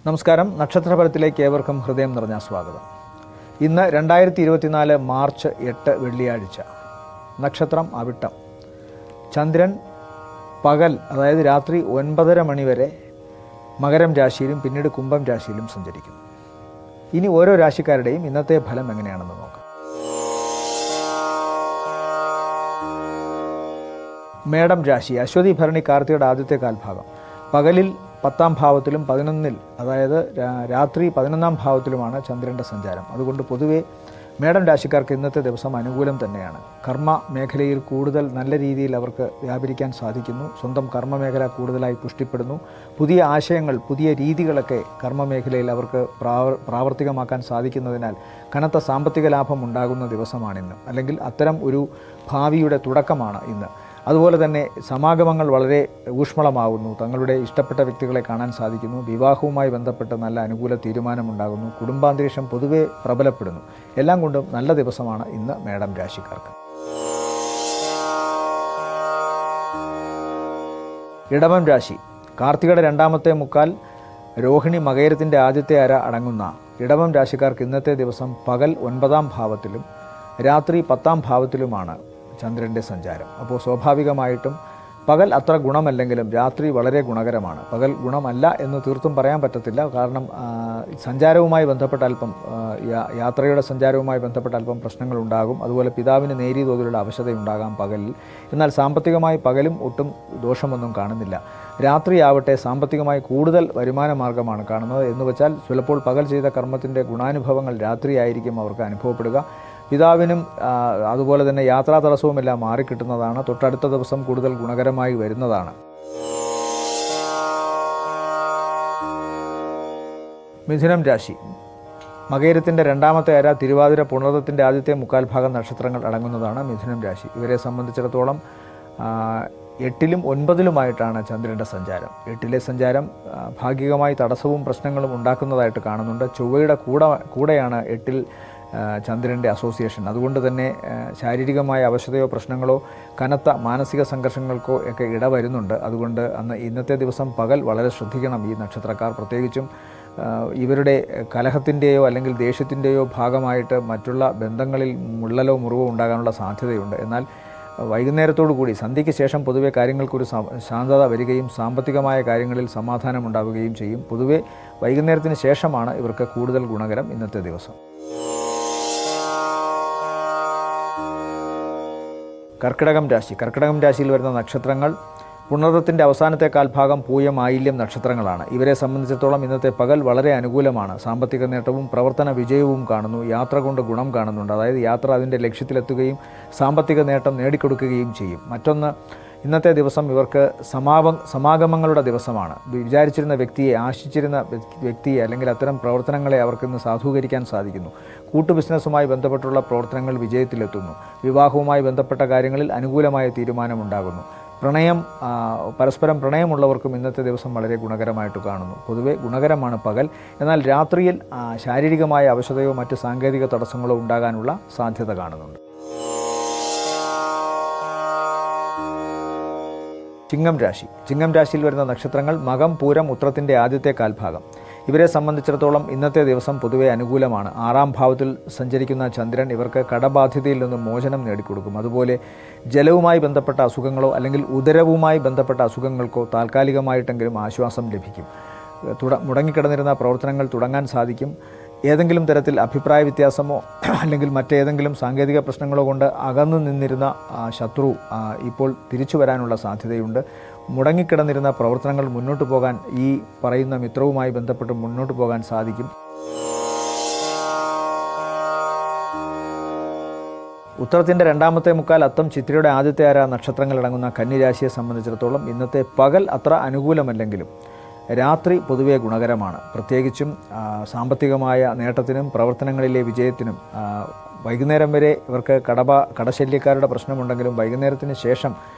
നമസ്കാരം. നക്ഷത്രഫലത്തിലേക്ക് ഏവർക്കും ഹൃദയം നിറഞ്ഞ സ്വാഗതം. ഇന്ന് 2024 മാർച്ച് 8 വെള്ളിയാഴ്ച. നക്ഷത്രം അവിട്ടം. ചന്ദ്രൻ പകൽ, അതായത് രാത്രി 9:30 മണി വരെ മകരം രാശിയിലും പിന്നീട് കുംഭം രാശിയിലും സഞ്ചരിക്കുന്നു. ഇനി ഓരോ രാശിക്കാരുടെയും ഇന്നത്തെ ഫലം എങ്ങനെയാണെന്ന് നോക്കാം. മേടം രാശി. അശ്വതി ഭരണി കാർത്തികയുടെ ആദ്യത്തെ കാൽഭാഗം. പകലിൽ 10ാം ഭാവത്തിലും 11-ൽ, അതായത് രാത്രി 11ാം ഭാവത്തിലുമാണ് ചന്ദ്രൻ്റെ സഞ്ചാരം. അതുകൊണ്ട് പൊതുവെ മേടം രാശിക്കാർക്ക് ഇന്നത്തെ ദിവസം അനുകൂലം തന്നെയാണ്. കർമ്മ മേഖലയിൽ കൂടുതൽ നല്ല രീതിയിൽ അവർക്ക് വ്യാപരിക്കാൻ സാധിക്കുന്നു. സ്വന്തം കർമ്മമേഖല കൂടുതലായി പുഷ്ടിപ്പെടുന്നു. പുതിയ ആശയങ്ങൾ, പുതിയ രീതികളൊക്കെ കർമ്മ മേഖലയിൽ അവർക്ക് പ്രാവർത്തികമാക്കാൻ സാധിക്കുന്നതിനാൽ കനത്ത സാമ്പത്തിക ലാഭം ഉണ്ടാകുന്ന ദിവസമാണിന്ന്, അല്ലെങ്കിൽ അത്തരം ഒരു ഭാവിയുടെ തുടക്കമാണ് ഇന്ന്. അതുപോലെ തന്നെ സമാഗമങ്ങൾ വളരെ ഊഷ്മളമാകുന്നു. തങ്ങളുടെ ഇഷ്ടപ്പെട്ട വ്യക്തികളെ കാണാൻ സാധിക്കുന്നു. വിവാഹവുമായി ബന്ധപ്പെട്ട് നല്ല അനുകൂല തീരുമാനമുണ്ടാകുന്നു. കുടുംബാന്തരീക്ഷം പൊതുവെ പ്രബലപ്പെടുന്നു. എല്ലാം കൊണ്ടും നല്ല ദിവസമാണ് ഇന്ന് മേടം രാശിക്കാർക്ക്. ഇടവം രാശി. കാർത്തികയുടെ 2ാമത്തെ മുക്കാൽ, രോഹിണി മകയിരത്തിൻ്റെ ആദ്യത്തെ അര അടങ്ങുന്ന ഇടവം രാശിക്കാർക്ക് ഇന്നത്തെ ദിവസം പകൽ 9ാം ഭാവത്തിലും രാത്രി 10ാം ഭാവത്തിലുമാണ് ചന്ദ്രൻ്റെ സഞ്ചാരം. അപ്പോൾ സ്വാഭാവികമായിട്ടും പകൽ അത്ര ഗുണമല്ലെങ്കിലും രാത്രി വളരെ ഗുണകരമാണ്. പകൽ ഗുണമല്ല എന്ന് തീർത്തും പറയാൻ പറ്റത്തില്ല. കാരണം സഞ്ചാരവുമായി ബന്ധപ്പെട്ട അല്പം യാത്രയുടെ സഞ്ചാരവുമായി ബന്ധപ്പെട്ട അല്പം പ്രശ്നങ്ങളുണ്ടാകും. അതുപോലെ പിതാവിന് നേരിയ തോതിലുള്ള അവശതയുണ്ടാകാം പകലിൽ. എന്നാൽ സാമ്പത്തികമായി പകലും ഒട്ടും ദോഷമൊന്നും കാണുന്നില്ല. രാത്രിയാവട്ടെ സാമ്പത്തികമായി കൂടുതൽ വരുമാന മാർഗമാണ് കാണുന്നത്. എന്ന് വെച്ചാൽ ചിലപ്പോൾ പകൽ ചെയ്ത കർമ്മത്തിൻ്റെ ഗുണാനുഭവങ്ങൾ രാത്രിയായിരിക്കും അവർക്ക് അനുഭവപ്പെടുക. പിതാവിനും അതുപോലെ തന്നെ യാത്രാ തടസ്സവുമെല്ലാം മാറിക്കിട്ടുന്നതാണ്. തൊട്ടടുത്ത ദിവസം കൂടുതൽ ഗുണകരമായി വരുന്നതാണ്. മിഥുനം രാശി. മകയിരത്തിൻ്റെ 2ാമത്തെ അര, തിരുവാതിര, പുണർദത്തിൻ്റെ ആദ്യത്തെ മുക്കാൽ ഭാഗം നക്ഷത്രങ്ങൾ അടങ്ങുന്നതാണ് മിഥുനം രാശി. ഇവരെ സംബന്ധിച്ചിടത്തോളം 8-ലും 9-ലുമായിട്ടാണ് ചന്ദ്രൻ്റെ സഞ്ചാരം. 8-ലെ സഞ്ചാരം ഭാഗികമായി തടസ്സവും പ്രശ്നങ്ങളും ഉണ്ടാക്കുന്നതായിട്ട് കാണുന്നുണ്ട്. ചൊവ്വയുടെ കൂടെയാണ് 8-ൽ ചന്ദ്രൻ്റെ അസോസിയേഷൻ. അതുകൊണ്ട് തന്നെ ശാരീരികമായ അവശതയോ പ്രശ്നങ്ങളോ കനത്ത മാനസിക സംഘർഷങ്ങൾക്കോ ഒക്കെ ഇടവരുന്നുണ്ട്. അതുകൊണ്ട് ഇന്നത്തെ ദിവസം പകൽ വളരെ ശ്രദ്ധിക്കണം ഈ നക്ഷത്രക്കാർ. പ്രത്യേകിച്ചും ഇവരുടെ കലഹത്തിൻ്റെയോ അല്ലെങ്കിൽ ദേഷ്യത്തിൻ്റെയോ ഭാഗമായിട്ട് മറ്റുള്ള ബന്ധങ്ങളിൽ മുള്ളലോ മുറിവോ ഉണ്ടാകാനുള്ള സാധ്യതയുണ്ട്. എന്നാൽ വൈകുന്നേരത്തോടു കൂടി, സന്ധ്യയ്ക്ക് ശേഷം പൊതുവെ കാര്യങ്ങൾക്കൊരു ശാന്തത വരികയും സാമ്പത്തികമായ കാര്യങ്ങളിൽ സമാധാനം ഉണ്ടാവുകയും ചെയ്യും. പൊതുവെ വൈകുന്നേരത്തിന് ശേഷമാണ് ഇവർക്ക് കൂടുതൽ ഗുണകരം ഇന്നത്തെ ദിവസം. കർക്കിടകം രാശി. കർക്കിടകം രാശിയിൽ വരുന്ന നക്ഷത്രങ്ങൾ പുണർദത്തിൻ്റെ അവസാനത്തെ കാൽഭാഗം, പൂയം, ആയില്യം നക്ഷത്രങ്ങളാണ്. ഇവരെ സംബന്ധിച്ചിടത്തോളം ഇന്നത്തെ പകൽ വളരെ അനുകൂലമാണ്. സാമ്പത്തിക നേട്ടവും പ്രവർത്തന വിജയവും കാണുന്നു. യാത്ര കൊണ്ട് ഗുണം കാണുന്നുണ്ട്. അതായത് യാത്ര അതിൻ്റെ ലക്ഷ്യത്തിലെത്തുകയും സാമ്പത്തിക നേട്ടം നേടിക്കൊടുക്കുകയും ചെയ്യും. മറ്റൊന്ന്, ഇന്നത്തെ ദിവസം ഇവർക്ക് സമാഗമങ്ങളുടെ ദിവസമാണ്. വിചാരിച്ചിരുന്ന വ്യക്തിയെ, ആശിച്ചിരുന്ന വ്യക്തിയെ അല്ലെങ്കിൽ അത്തരം പ്രവർത്തനങ്ങളെ അവർക്കിന്ന് സാധൂകരിക്കാൻ സാധിക്കുന്നു. കൂട്ടു ബിസിനസ്സുമായി ബന്ധപ്പെട്ടുള്ള പ്രവർത്തനങ്ങൾ വിജയത്തിലെത്തുന്നു. വിവാഹവുമായി ബന്ധപ്പെട്ട കാര്യങ്ങളിൽ അനുകൂലമായ തീരുമാനമുണ്ടാകുന്നു. പരസ്പരം പ്രണയമുള്ളവർക്കും ഇന്നത്തെ ദിവസം വളരെ ഗുണകരമായിട്ട് കാണുന്നു. പൊതുവെ ഗുണകരമാണ് പകൽ. എന്നാൽ രാത്രിയിൽ ശാരീരികമായ അവശതയോ മറ്റ് സാങ്കേതിക തടസ്സങ്ങളോ ഉണ്ടാകാനുള്ള സാധ്യത കാണുന്നുണ്ട്. ചിങ്ങം രാശി. ചിങ്ങം രാശിയിൽ വരുന്ന നക്ഷത്രങ്ങൾ മകം, പൂരം, ഉത്രത്തിൻ്റെ ആദ്യത്തെ കാൽഭാഗം. ഇവരെ സംബന്ധിച്ചിടത്തോളം ഇന്നത്തെ ദിവസം പൊതുവെ അനുകൂലമാണ്. 6ാം ഭാവത്തിൽ സഞ്ചരിക്കുന്ന ചന്ദ്രൻ ഇവർക്ക് കടബാധ്യതയിൽ നിന്ന് മോചനം നേടിക്കൊടുക്കും. അതുപോലെ ജലവുമായി ബന്ധപ്പെട്ട അസുഖങ്ങളോ അല്ലെങ്കിൽ ഉദരവുമായി ബന്ധപ്പെട്ട അസുഖങ്ങൾക്കോ താൽക്കാലികമായിട്ടെങ്കിലും ആശ്വാസം ലഭിക്കും. മുടങ്ങിക്കിടന്നിരുന്ന പ്രവർത്തനങ്ങൾ തുടങ്ങാൻ സാധിക്കും. ഏതെങ്കിലും തരത്തിൽ അഭിപ്രായ വ്യത്യാസമോ അല്ലെങ്കിൽ മറ്റേതെങ്കിലും സാങ്കേതിക പ്രശ്നങ്ങളോ കൊണ്ട് അകന്നു നിന്നിരുന്ന ശത്രു ഇപ്പോൾ തിരിച്ചു വരാനുള്ള സാധ്യതയുണ്ട്. മുടങ്ങിക്കിടന്നിരുന്ന പ്രവർത്തനങ്ങൾ മുന്നോട്ട് പോകാൻ ഈ പറയുന്ന മിത്രവുമായി ബന്ധപ്പെട്ട് മുന്നോട്ട് പോകാൻ സാധിക്കും. ഉത്തരത്തിൻ്റെ 2ാമത്തെ മുക്കാൽ, അത്തം, ചിത്രയുടെ ആദ്യത്തെ അര നക്ഷത്രങ്ങളടങ്ങുന്ന കന്നിരാശിയെ സംബന്ധിച്ചിടത്തോളം ഇന്നത്തെ പകൽ അത്ര അനുകൂലമല്ലെങ്കിലും രാത്രി പൊതുവെ ഗുണകരമാണ്. പ്രത്യേകിച്ചും സാമ്പത്തികമായ നേട്ടത്തിനും പ്രവർത്തനങ്ങളിലെ വിജയത്തിനും. വൈകുന്നേരം വരെ ഇവർക്ക് കടശല്യക്കാരുടെ പ്രശ്നമുണ്ടെങ്കിലും വൈകുന്നേരത്തിന് ശേഷം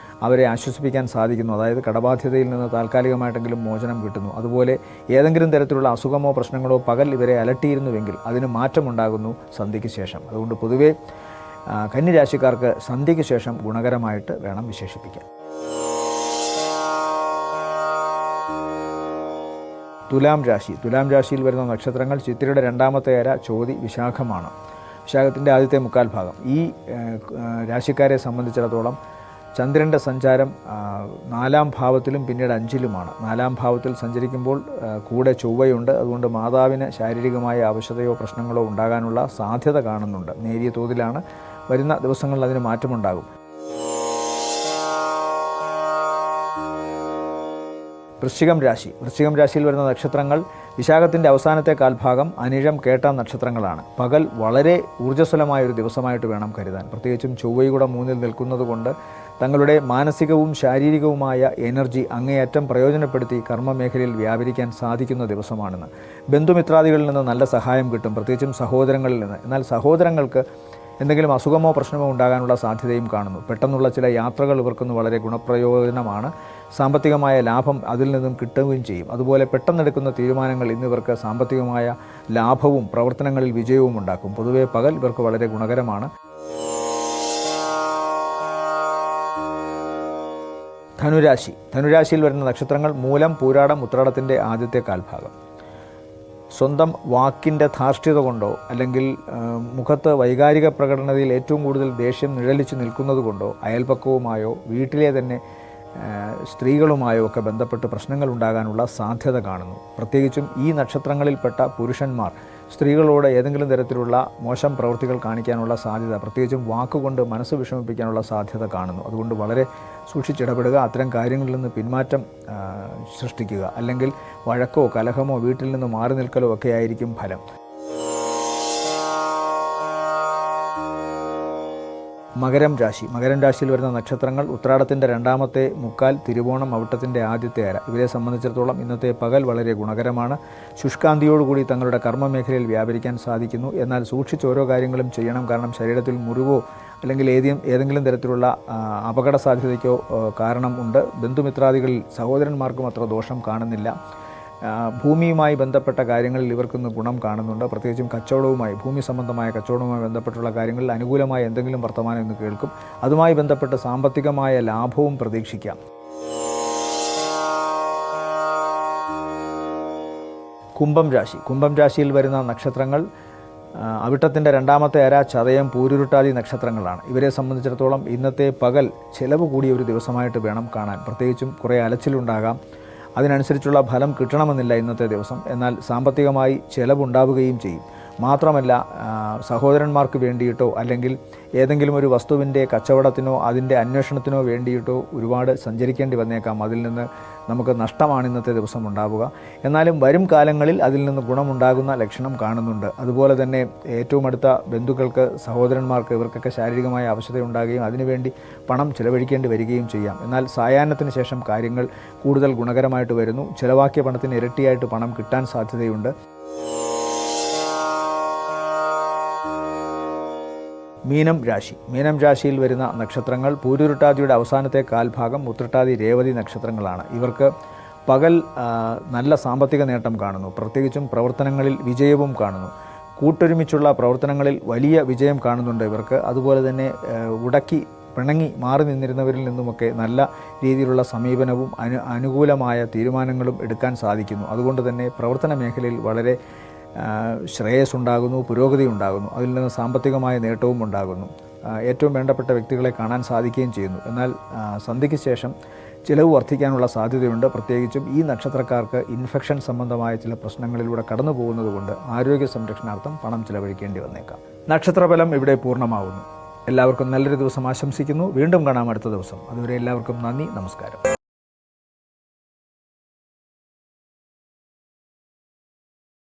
അവരെ ആശ്വസിപ്പിക്കാൻ സാധിക്കുന്നു. അതായത് കടബാധ്യതയിൽ നിന്ന് താൽക്കാലികമായിട്ടെങ്കിലും മോചനം കിട്ടുന്നു. അതുപോലെ ഏതെങ്കിലും തരത്തിലുള്ള അസുഖമോ പ്രശ്നങ്ങളോ പകൽ ഇവരെ അലട്ടിയിരുന്നുവെങ്കിൽ അതിന് മാറ്റമുണ്ടാകുന്നു സന്ധ്യയ്ക്ക് ശേഷം. അതുകൊണ്ട് പൊതുവേ കന്നിരാശിക്കാർക്ക് സന്ധ്യയ്ക്ക് ശേഷം ഗുണകരമായിട്ട് വേണം വിശേഷിപ്പിക്കാൻ. തുലാം രാശി. തുലാം രാശിയിൽ വരുന്ന നക്ഷത്രങ്ങൾ ചിത്തിരയുടെ രണ്ടാമത്തെ അര, ചോതി, വിശാഖമാണ്. വിശാഖത്തിൻ്റെ ആദ്യത്തെ മുക്കാൽ ഭാഗം. ഈ രാശിക്കാരെ സംബന്ധിച്ചിടത്തോളം ചന്ദ്രൻ്റെ സഞ്ചാരം 4-ാം ഭാവത്തിലും പിന്നീട് 5-ലുമാണ്. 4-ാം ഭാവത്തിൽ സഞ്ചരിക്കുമ്പോൾ കൂടെ ചൊവ്വയുണ്ട്. അതുകൊണ്ട് മാതാവിന് ശാരീരികമായ അവശതയോ പ്രശ്നങ്ങളോ ഉണ്ടാകാനുള്ള സാധ്യത കാണുന്നുണ്ട്. നേരിയ തോതിലാണ്. വരുന്ന ദിവസങ്ങളിൽ അതിന് മാറ്റമുണ്ടാകും. വൃശ്ചികം രാശി. വൃശ്ചികം രാശിയിൽ വരുന്ന നക്ഷത്രങ്ങൾ വിശാഖത്തിൻ്റെ അവസാനത്തെ കാൽഭാഗം, അനിഴം, കേട്ട നക്ഷത്രങ്ങളാണ്. പകൽ വളരെ ഊർജ്ജസ്വലമായൊരു ദിവസമായിട്ട് വേണം കരുതാൻ. പ്രത്യേകിച്ചും ചൊവ്വയുടെ 3-ൽ നിൽക്കുന്നത് കൊണ്ട് തങ്ങളുടെ മാനസികവും ശാരീരികവുമായ എനർജി അങ്ങേയറ്റം പ്രയോജനപ്പെടുത്തി കർമ്മമേഖലയിൽ വ്യാപരിക്കാൻ സാധിക്കുന്ന ദിവസമാണെന്ന്. ബന്ധുമിത്രാദികളിൽ നിന്ന് നല്ല സഹായം കിട്ടും, പ്രത്യേകിച്ചും സഹോദരങ്ങളിൽ നിന്ന്. എന്നാൽ സഹോദരങ്ങൾക്ക് എന്തെങ്കിലും അസുഖമോ പ്രശ്നമോ ഉണ്ടാകാനുള്ള സാധ്യതയും കാണുന്നു. പെട്ടെന്നുള്ള ചില യാത്രകൾ ഇവർക്കൊന്ന് വളരെ ഗുണപ്രയോജനമാണ്. സാമ്പത്തികമായ ലാഭം അതിൽ നിന്നും കിട്ടുകയും ചെയ്യും. അതുപോലെ പെട്ടെന്നെടുക്കുന്ന തീരുമാനങ്ങൾ ഇന്നിവർക്ക് സാമ്പത്തികമായ ലാഭവും പ്രവർത്തനങ്ങളിൽ വിജയവും ഉണ്ടാക്കും. പൊതുവെ പകൽ ഇവർക്ക് വളരെ ഗുണകരമാണ്. ധനുരാശി. ധനുരാശിയിൽ വരുന്ന നക്ഷത്രങ്ങൾ മൂലം, പൂരാടം, ഉത്രാടത്തിൻ്റെ ആദ്യത്തെ കാൽഭാഗം. സ്വന്തം വാക്കിൻ്റെ ധാർഷ്ട്യത കൊണ്ടോ അല്ലെങ്കിൽ മുഖത്ത് വൈകാരിക പ്രകടനതയിൽ ഏറ്റവും കൂടുതൽ ദേഷ്യം നിഴലിച്ച് നിൽക്കുന്നത് കൊണ്ടോ അയൽപക്കവുമായോ വീട്ടിലെ തന്നെ സ്ത്രീകളുമായോ ഒക്കെ ബന്ധപ്പെട്ട് പ്രശ്നങ്ങൾ ഉണ്ടാകാനുള്ള സാധ്യത കാണുന്നു. പ്രത്യേകിച്ചും ഈ നക്ഷത്രങ്ങളിൽപ്പെട്ട പുരുഷന്മാർ സ്ത്രീകളോട് ഏതെങ്കിലും തരത്തിലുള്ള മോശം പ്രവൃത്തികൾ കാണിക്കാനുള്ള സാധ്യത, പ്രത്യേകിച്ചും വാക്കുകൊണ്ട് മനസ്സ് വിഷമിപ്പിക്കാനുള്ള സാധ്യത കാണുന്നു. അതുകൊണ്ട് വളരെ സൂക്ഷിച്ചിടപെടുക. അത്തരം കാര്യങ്ങളിൽ നിന്ന് പിന്മാറ്റം സൃഷ്ടിക്കുക. അല്ലെങ്കിൽ വഴക്കോ കലഹമോ വീട്ടിൽ നിന്ന് മാറി നിൽക്കലോ ഒക്കെ ആയിരിക്കും ഫലം. മകരം രാശി. മകരം രാശിയിൽ വരുന്ന നക്ഷത്രങ്ങൾ ഉത്രാടത്തിൻ്റെ രണ്ടാമത്തെ മുക്കാൽ, തിരുവോണം, അവിട്ടത്തിൻ്റെ ആദ്യത്തെ അര. ഇവരെ സംബന്ധിച്ചിടത്തോളം ഇന്നത്തെ പകൽ വളരെ ഗുണകരമാണ്. ശുഷ്കാന്തിയോടുകൂടി തങ്ങളുടെ കർമ്മമേഖലയിൽ വ്യാപരിക്കാൻ സാധിക്കുന്നു. എന്നാൽ സൂക്ഷിച്ച് ഓരോ കാര്യങ്ങളും ചെയ്യണം. കാരണം ശരീരത്തിൽ മുറിവോ അല്ലെങ്കിൽ ഏതെങ്കിലും തരത്തിലുള്ള അപകട സാധ്യതയ്ക്കോ കാരണം ഉണ്ട്. ബന്ധുമിത്രാദികളിൽ സഹോദരന്മാർക്കും അത്ര ദോഷം കാണുന്നില്ല. ഭൂമിയുമായി ബന്ധപ്പെട്ട കാര്യങ്ങളിൽ ഇവർക്കൊന്ന് ഗുണം കാണുന്നുണ്ട്. പ്രത്യേകിച്ചും ഭൂമി സംബന്ധമായ കച്ചവടവുമായി ബന്ധപ്പെട്ടുള്ള കാര്യങ്ങളിൽ അനുകൂലമായ എന്തെങ്കിലും വർത്തമാനം ഇന്ന് കേൾക്കും. അതുമായി ബന്ധപ്പെട്ട് സാമ്പത്തികമായ ലാഭവും പ്രതീക്ഷിക്കാം. കുംഭം രാശി. കുംഭം രാശിയിൽ വരുന്ന നക്ഷത്രങ്ങൾ അവിട്ടത്തിൻ്റെ രണ്ടാമത്തെ അര, ചതയം, പൂരുരുട്ടാതി നക്ഷത്രങ്ങളാണ്. ഇവരെ സംബന്ധിച്ചിടത്തോളം ഇന്നത്തെ പകൽ ചിലവ് കൂടിയ ഒരു ദിവസമായിട്ട് വേണം കാണാൻ. പ്രത്യേകിച്ചും കുറേ അലച്ചിലുണ്ടാകാം. അതിനനുസരിച്ചുള്ള ഫലം കിട്ടണമെന്നില്ല ഇന്നത്തെ ദിവസം. എന്നാൽ സാമ്പത്തികമായി ചിലവുണ്ടാവുകയും ചെയ്യും. മാത്രമല്ല സഹോദരന്മാർക്ക് വേണ്ടിയിട്ടോ അല്ലെങ്കിൽ ഏതെങ്കിലും ഒരു വസ്തുവിൻ്റെ കച്ചവടത്തിനോ അതിൻ്റെ അന്വേഷണത്തിനോ വേണ്ടിയിട്ടോ ഒരുപാട് സഞ്ചരിക്കേണ്ടി വന്നേക്കാം. അതിൽ നിന്ന് നമുക്ക് നഷ്ടമാണ് ഇന്നത്തെ ദിവസം ഉണ്ടാവുക. എന്നാലും വരും കാലങ്ങളിൽ അതിൽ നിന്ന് ഗുണമുണ്ടാകുന്ന ലക്ഷണം കാണുന്നുണ്ട്. അതുപോലെ തന്നെ ഏറ്റവും അടുത്ത ബന്ധുക്കൾക്ക്, സഹോദരന്മാർക്ക് ഇവർക്കൊക്കെ ശാരീരികമായ അവശതയുണ്ടാകുകയും അതിനുവേണ്ടി പണം ചിലവഴിക്കേണ്ടി വരികയും ചെയ്യാം. എന്നാൽ സായാഹ്നത്തിന് ശേഷം കാര്യങ്ങൾ കൂടുതൽ ഗുണകരമായിട്ട് വരുന്നു. ചിലവാക്കിയ പണത്തിന് ഇരട്ടിയായിട്ട് പണം കിട്ടാൻ സാധ്യതയുണ്ട്. മീനം രാശി. മീനം രാശിയിൽ വരുന്ന നക്ഷത്രങ്ങൾ പൂരുരുട്ടാതിയുടെ അവസാനത്തെ കാൽഭാഗം, ഉത്രട്ടാതി, രേവതി നക്ഷത്രങ്ങളാണ്. ഇവർക്ക് പകൽ നല്ല സാമ്പത്തിക നേട്ടം കാണുന്നു. പ്രത്യേകിച്ചും പ്രവർത്തനങ്ങളിൽ വിജയവും കാണുന്നു. കൂട്ടൊരുമിച്ചുള്ള പ്രവർത്തനങ്ങളിൽ വലിയ വിജയം കാണുന്നുണ്ട് ഇവർക്ക്. അതുപോലെ തന്നെ ഉടക്കി പിണങ്ങി മാറി നിന്നിരുന്നവരിൽ നിന്നുമൊക്കെ നല്ല രീതിയിലുള്ള സമീപനവും അനുകൂലമായ തീരുമാനങ്ങളും എടുക്കാൻ സാധിക്കുന്നു. അതുകൊണ്ട് തന്നെ പ്രവർത്തന മേഖലയിൽ വളരെ ശ്രേയസ്സുണ്ടാകുന്നു, പുരോഗതി ഉണ്ടാകുന്നു. അതിൽ നിന്ന് സാമ്പത്തികമായ നേട്ടവും ഉണ്ടാകുന്നു. ഏറ്റവും വേണ്ടപ്പെട്ട വ്യക്തികളെ കാണാൻ സാധിക്കുകയും ചെയ്യുന്നു. എന്നാൽ സന്ധ്യയ്ക്ക് ശേഷം ചിലവ് വർദ്ധിക്കാനുള്ള സാധ്യതയുണ്ട്. പ്രത്യേകിച്ചും ഈ നക്ഷത്രക്കാർക്ക് ഇൻഫെക്ഷൻ സംബന്ധമായ ചില പ്രശ്നങ്ങളിലൂടെ കടന്നു പോകുന്നതുകൊണ്ട് ആരോഗ്യ സംരക്ഷണാർത്ഥം പണം ചിലവഴിക്കേണ്ടി വന്നേക്കാം. നക്ഷത്രഫലം ഇവിടെ പൂർണ്ണമാവുന്നു. എല്ലാവർക്കും നല്ലൊരു ദിവസം ആശംസിക്കുന്നു. വീണ്ടും കാണാം അടുത്ത ദിവസം. അതുവരെ എല്ലാവർക്കും നന്ദി, നമസ്കാരം.